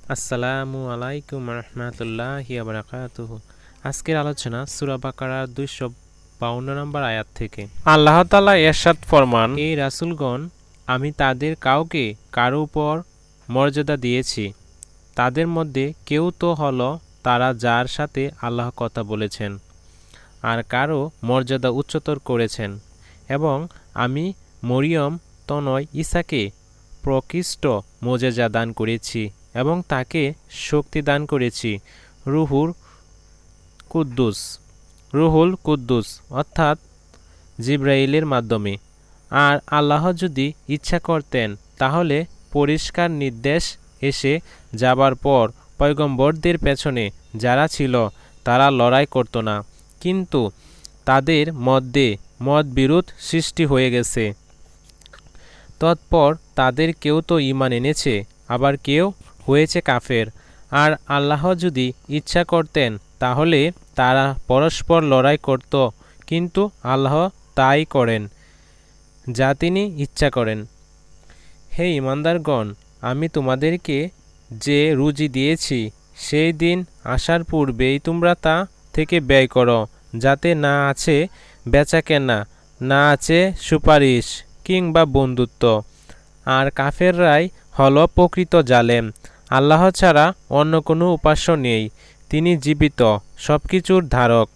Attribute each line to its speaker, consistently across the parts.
Speaker 1: আসসালামু আলাইকুম রহমতুল্লাহি ওয়া বারাকাতুহু। আজকের আলোচনা সূরা বাকারার 252 নম্বর আয়াত থেকে। আল্লাহ তাআলা ইরশাদ ফরমান, হে রাসূলগণ, আমি তাদের কাউকে কারো উপর মর্যাদা দিয়েছি। তাদের মধ্যে কেউ তো হলো তারা যার সাথে আল্লাহ কথা বলেছেন, আর কারো মর্যাদা উচ্চতর করেছেন। এবং আমি মরিয়ম তনয় ঈসাকে প্রকৃষ্ট মোজেজা দান করেছি এবং তাকে শক্তি দান করেছি রুহুল কুদ্দুস অর্থাৎ জিব্রাইলের মাধ্যমে। আর আল্লাহ যদি ইচ্ছা করতেন তাহলে পরিষ্কার নির্দেশ এসে যাবার পর পয়গম্বরদের পেছনে যারা ছিল তারা লড়াই করত না, কিন্তু তাদের মধ্যে মতবিরোধ সৃষ্টি হয়ে গেছে। তৎপর তাদের কেউ তো ঈমান এনেছে, আবার কেউ হয়েছে কাফের। আর আল্লাহ যদি ইচ্ছা করতেন তাহলে তারা পরস্পর লড়াই করত, কিন্তু আল্লাহ তাই করেন যা তিনি ইচ্ছা করেন। হে ঈমানদারগণ, আমি তোমাদেরকে যে রুজি দিয়েছি সেই দিন আসার পূর্বেই তোমরা তা থেকে ব্যয় করো, যাতে না আছে বেচাকেনা, না আছে সুপারিশ কিংবা বন্ধুত্ব। আর কাফেররাই হলো প্রকৃত জালেম। আল্লাহ ছাড়া অন্য কোনো উপাস্য নেই। তিনি জীবিত, সব কিছুর ধারক।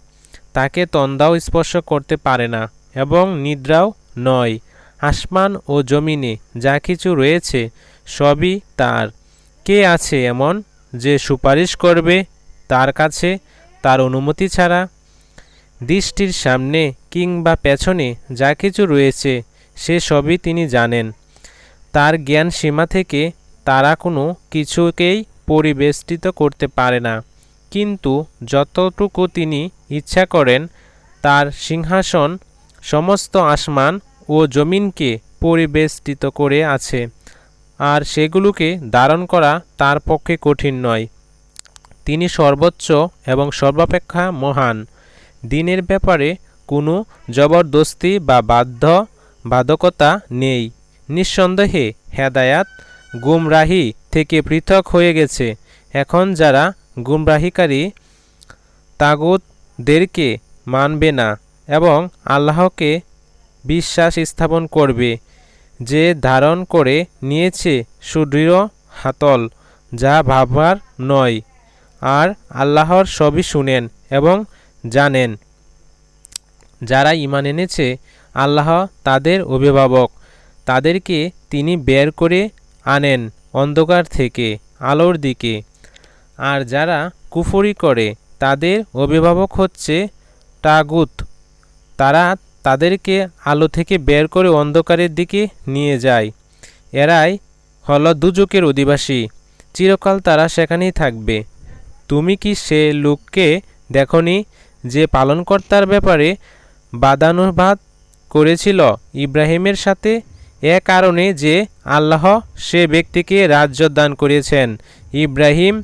Speaker 1: তাকে তন্দাও স্পর্শ করতে পারে না এবং নিদ্রাও নয়। আসমান ও জমিনে যা কিছু রয়েছে সবই তার। কে আছে এমন যে সুপারিশ করবে তার কাছে তার অনুমতি ছাড়া? দৃষ্টির সামনে কিংবা পেছনে যা কিছু রয়েছে সে সবই তিনি জানেন। তার জ্ঞান সীমা থেকে তারা কোনো কিছুকেই পরিবেষ্টিত করতে পারে না, কিন্তু যতটুকু তিনি ইচ্ছা করেন তার সিংহাসন সমস্ত আসমান ও জমিনকে পরিবেষ্টিত করে আছে, আর সেগুলোকে ধারণ করা তার পক্ষে কঠিন নয়। তিনি সর্বোচ্চ এবং সর্বাপেক্ষা মহান। দিনের ব্যাপারে কোনো জবরদস্তি বা বাধ্যবাধকতা নেই। নিঃসন্দেহে হেদায়াত গুমরাহি থেকে পৃথক হয়ে গেছে। এখন যারা গুমরাহিকারী তাগুতদেরকে মানবে না এবং আল্লাহকে বিশ্বাস স্থাপন করবে, যে ধারণ করে নিয়েছে সুদৃঢ় হাতল, যা ভাববার নয়। আর আল্লাহর সবই শুনেন এবং জানেন। যারা ঈমান এনেছে আল্লাহ তাদের অভিভাবক, তাদেরকে তিনি বের করে আনেন অন্ধকার থেকে আলোর দিকে। আর যারা কুফরি করে তাদের অভিভাবক হচ্ছে তাগুত, তারা তাদেরকে আলো থেকে বের করে অন্ধকারের দিকে নিয়ে যায়। এরাই হলো দুজকের অধিবাসী, চিরকাল তারা সেখানেই থাকবে। তুমি কি সে লোককে দেখনি যে পালনকর্তার ব্যাপারে বাদানুবাদ করেছিল ইব্রাহিমের সাথে, এ কারণে যে আল্লাহ সে ব্যক্তিকে রাজ্য দান করেছেন। ইব্রাহিম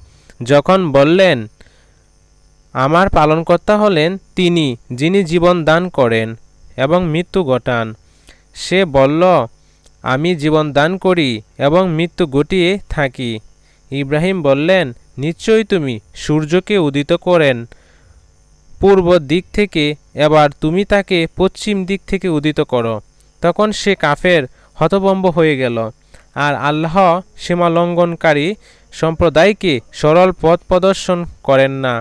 Speaker 1: যখন বললেন, আমার পালনকর্তা হলেন তিনি যিনি জীবন দান করেন এবং মৃত্যু ঘটান, সে বলল, আমি জীবন দান করি এবং মৃত্যু ঘটিয়ে থাকি। ইব্রাহিম বললেন, নিশ্চয়ই তুমি সূর্যকে উদিত করেন পূর্ব দিক থেকে, এবার তুমি তাকে পশ্চিম দিক থেকে উদিত করো। তখন সে কাফের হতভম্ব হয়ে গেল। আর আল্লাহ সীমালঙ্ঘনকারী সম্প্রদায়কে সরল পথ প্রদর্শন করেন না।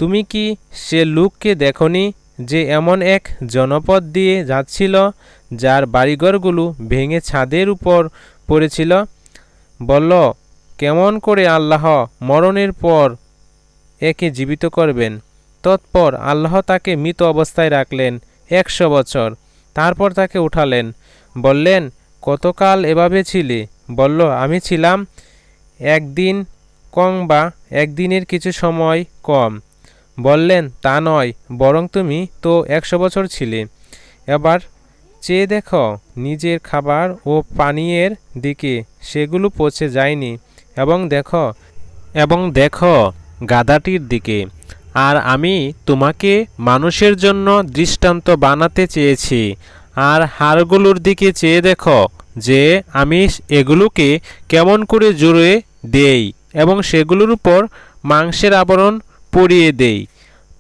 Speaker 1: তুমি কি সে লোককে দেখনি যে এমন এক জনপদ দিয়ে যাচ্ছিল যার বাড়িঘরগুলো ভেঙে ছাদের উপর পড়েছিল? বলল, কেমন করে আল্লাহ মরণের পর একে জীবিত করবেন? তৎপর আল্লাহ তাকে মৃত অবস্থায় রাখলেন 100 বছর। তারপর তাকে উঠালেন, বললেন, কতকাল এভাবে ছিলে? বলল, আমি ছিলাম একদিন বা একদিনের কিছু সময় কম। বললেন, তা নয়, বরং তুমি তো 100 বছর ছিলে। এবার চেয়ে দেখো নিজের খাবার ও পানীয়ের দিকে, সেগুলো পচে যায়নি। এবং দেখো গাধাটির দিকে। আর আমি তোমাকে মানুষের জন্য দৃষ্টান্ত বানাতে চেয়েছি। আর হাড়গুলোর দিকে চেয়ে দেখো যে আমি এগুলোকে কেমন করে জুড়ে দেই। এবং সেগুলোর উপর মাংসের আবরণ পরিয়ে দেই।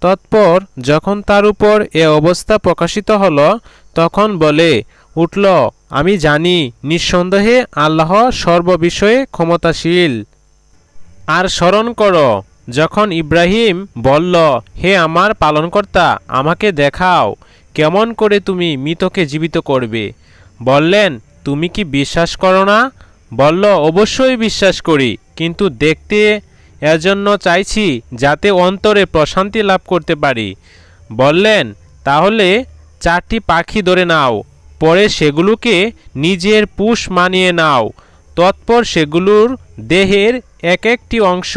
Speaker 1: তৎপর যখন তার উপর এ অবস্থা প্রকাশিত হল, তখন বলে উঠল, আমি জানি নিঃসন্দেহে আল্লাহ সর্ববিষয়ে ক্ষমতাশীল। আর স্মরণ করো যখন ইব্রাহিম বলল, হে আমার পালনকর্তা, আমাকে দেখাও কেমন করে তুমি মৃতকে জীবিত করবে। বললেন, তুমি কি বিশ্বাস করো না? বলল, অবশ্যই বিশ্বাস করি, কিন্তু দেখতে এজন্য চাইছি যাতে অন্তরে প্রশান্তি লাভ করতে পারি। বললেন, তাহলে 4টি পাখি ধরে নাও, পরে সেগুলোকে নিজের পুষ মানিয়ে নাও। তৎপর সেগুলোর দেহের এক একটি অংশ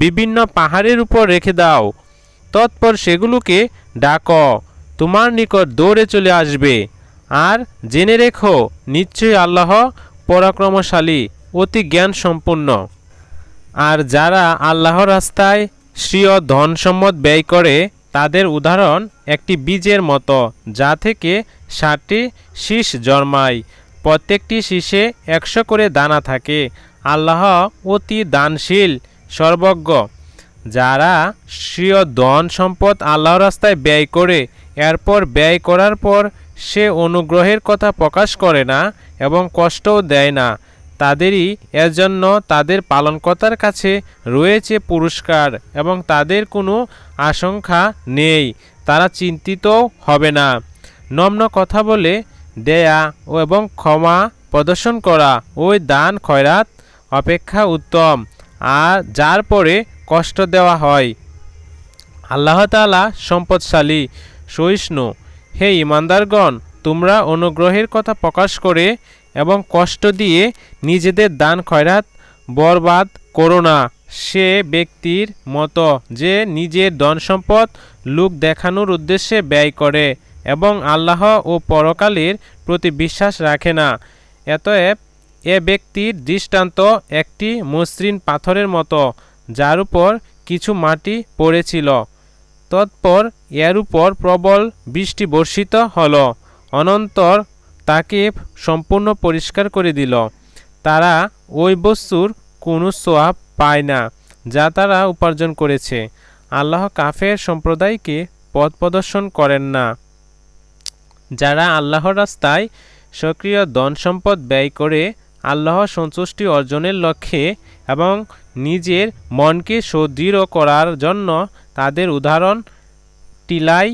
Speaker 1: বিভিন্ন পাহাড়ের উপর রেখে দাও। তৎপর সেগুলোকে ডাকো, তোমার নিকট দৌড়ে চলে আসবে। আর জেনে রেখো, নিশ্চয়ই আল্লাহ পরাক্রমশালী, অতি জ্ঞান সম্পন্ন। আর যারা আল্লাহর রাস্তায় স্বীয় ধন সম্পদ ব্যয় করে, তাদের উদাহরণ একটি বীজের মতো, যা থেকে 7টি শীষ জন্মায়। প্রত্যেকটি শীষে 100 করে দানা থাকে। আল্লাহ অতি দানশীল, সর্বজ্ঞ। যারা স্বীয় ধন সম্পদ আল্লাহর রাস্তায় ব্যয় করে, এরপর ব্যয় করার পর সে অনুগ্রহের কথা প্রকাশ করে না এবং কষ্টও দেয় না, তাদেরই এর জন্য তাদের পালনকর্তার কাছে রয়েছে পুরস্কার এবং তাদের কোনো আশঙ্কা নেই, তারা চিন্তিতও হবে না। নম্র কথা বলে দেয়া এবং ক্ষমা প্রদর্শন করা ওই দান খয়রাত অপেক্ষা উত্তম, আর যার পরে কষ্ট দেওয়া হয়। আল্লাহ তাআলা সম্পদশালী, সহিষ্ণু। হে ঈমানদারগণ, তোমরা অনুগ্রহের কথা প্রকাশ করে এবং কষ্ট দিয়ে নিজেদের দান খয়রাত বরবাদ করো না। সে ব্যক্তির মতো যে নিজের ধন সম্পদ লোক দেখানোর উদ্দেশ্যে ব্যয় করে এবং আল্লাহ ও পরকালের প্রতি বিশ্বাস রাখে না। অতএব এ ব্যক্তির দৃষ্টান্ত একটি মসৃণ পাথরের মতো, যার উপর কিছু মাটি পড়েছিল। তৎপর এর উপর প্রবল বৃষ্টি বর্ষিত হল, অনন্তর তাকে সম্পূর্ণ পরিষ্কার করে দিল। তারা ওই বস্তুর কোনো সোয়াব পায় না যা তারা উপার্জন করেছে। আল্লাহ কাফের সম্প্রদায়কে পথ প্রদর্শন করেন না। যারা আল্লাহর রাস্তায় সক্রিয় ধন সম্পদ ব্যয় করে আল্লাহ সন্তুষ্টি অর্জনের লক্ষ্যে এবং নিজের মনকে সুদৃঢ় করার জন্য, তাদের উদাহরণ টিলায়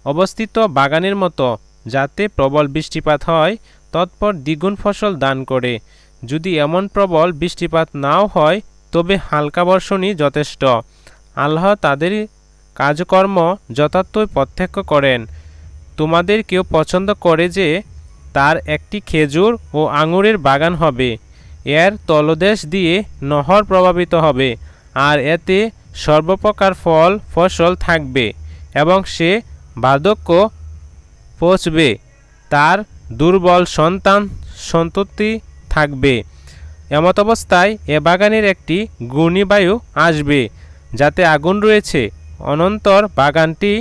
Speaker 1: অবস্থিত বাগানের মতো, যাতে প্রবল বৃষ্টিপাত হয়, তৎপর দ্বিগুণ ফসল দান করে। যদি এমন প্রবল বৃষ্টিপাত নাও হয়, তবে হালকা বর্ষণই যথেষ্ট। আল্লাহ তাদের কাজকর্ম যথার্থই প্রত্যক্ষ করেন। তোমাদের কেউ পছন্দ করে যে তার একটি খেজুর ও আঙুরের বাগান হবে, এর তলদেশ দিয়ে নহর প্রভাবিত হবে, আর এতে সর্বপ্রকার ফল ফসল থাকবে এবং সে বার্ধক্য পৌঁছবে, তার দুর্বল সন্তান সন্ততি থাকবে। এমত অবস্থায় এ বাগানের একটি ঘূর্ণিবায়ু আসবে যাতে আগুন রয়েছে, অনন্তর বাগানটি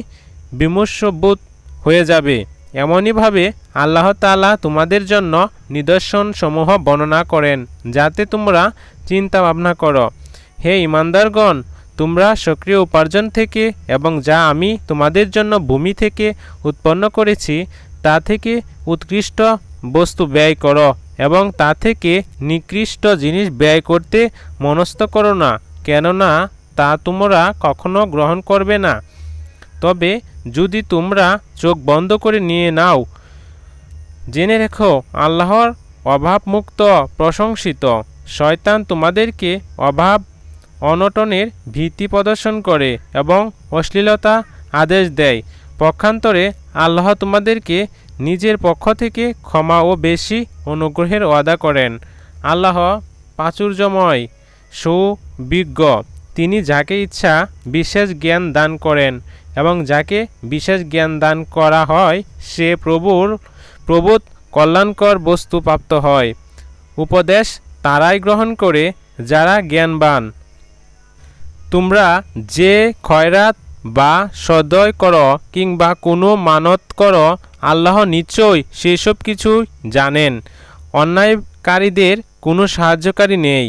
Speaker 1: বিমর্ষবোধ হয়ে যাবে। এমনইভাবে আল্লাহ তাআলা তোমাদের জন্য নিদর্শনসমূহ বর্ণনা করেন, যাতে তোমরা চিন্তা ভাবনা করো। হে ঈমানদারগণ, তোমরা সক্রিয় উপার্জন থেকে এবং যা আমি তোমাদের জন্য ভূমি থেকে উৎপন্ন করেছি তা থেকে উৎকৃষ্ট বস্তু ব্যয় করো এবং তা থেকে নিকৃষ্ট জিনিস ব্যয় করতে মনস্থ করো না, কেননা তা তোমরা কখনো গ্রহণ করবে না। তবে যদি তোমরা চোখ বন্ধ করে নিয়ে নাও, জেনে রেখো আল্লাহর অভাবমুক্ত প্রশংসিত। শয়তান তোমাদেরকে অভাব অনটনের ভীতি প্রদর্শন করে এবং অশ্লীলতা আদেশ দেয়। পক্ষান্তরে আল্লাহ তোমাদেরকে নিজের পক্ষ থেকে ক্ষমা ও বেশি অনুগ্রহের ওয়াদা করেন। আল্লাহ প্রাচুর্যময়, সুবিজ্ঞ। তিনি যাকে ইচ্ছা বিশেষ জ্ঞান দান করেন এবং যাকে বিশেষ জ্ঞান দান করা হয় সে প্রভূত কল্যাণকর বস্তু প্রাপ্ত হয়। উপদেশ তারাই গ্রহণ করে যারা জ্ঞানবান। তোমরা যে খয়রাত বা সদয় করো কিংবা কোনো মানত করো, আল্লাহ নিশ্চয়ই সেসব কিছু জানেন। অন্যায়কারীদের কোনো সাহায্যকারী নেই।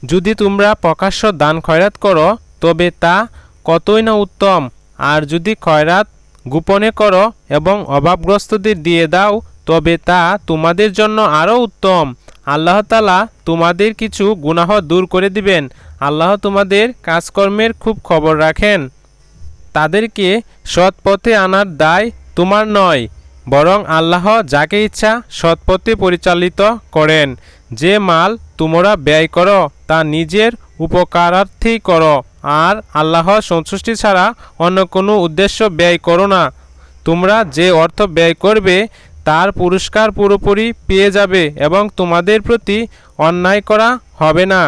Speaker 1: যদি তোমরা প্রকাশ্য দান খয়রাত করো তবে তা কতই না উত্তম, আর যদি খয়রাত গোপনে করো এবং অভাবগ্রস্তদের দিয়ে দাও তবে তা তোমাদের জন্য আরও উত্তম। আল্লাহ তাআলা তোমাদের কিছু গুনাহ দূর করে দিবেন। আল্লাহ তোমাদের কাজকর্মের খুব খবর রাখেন। তাদেরকে সৎ পথে আনার দায় তোমার নয়, বরং আল্লাহ যাকে ইচ্ছা সৎ পথে পরিচালিত করেন। যে মাল তোমরা ব্যয় করো তা নিজের উপকারার্থেই করো, আর আল্লাহর সন্তুষ্টি ছাড়া অন্য কোনো উদ্দেশ্য ব্যয় করো না। তোমরা যে অর্থ ব্যয় করবে তার পুরস্কার পুরোপুরি পেয়ে যাবে এবং তোমাদের প্রতি অন্যায় করা হবে না।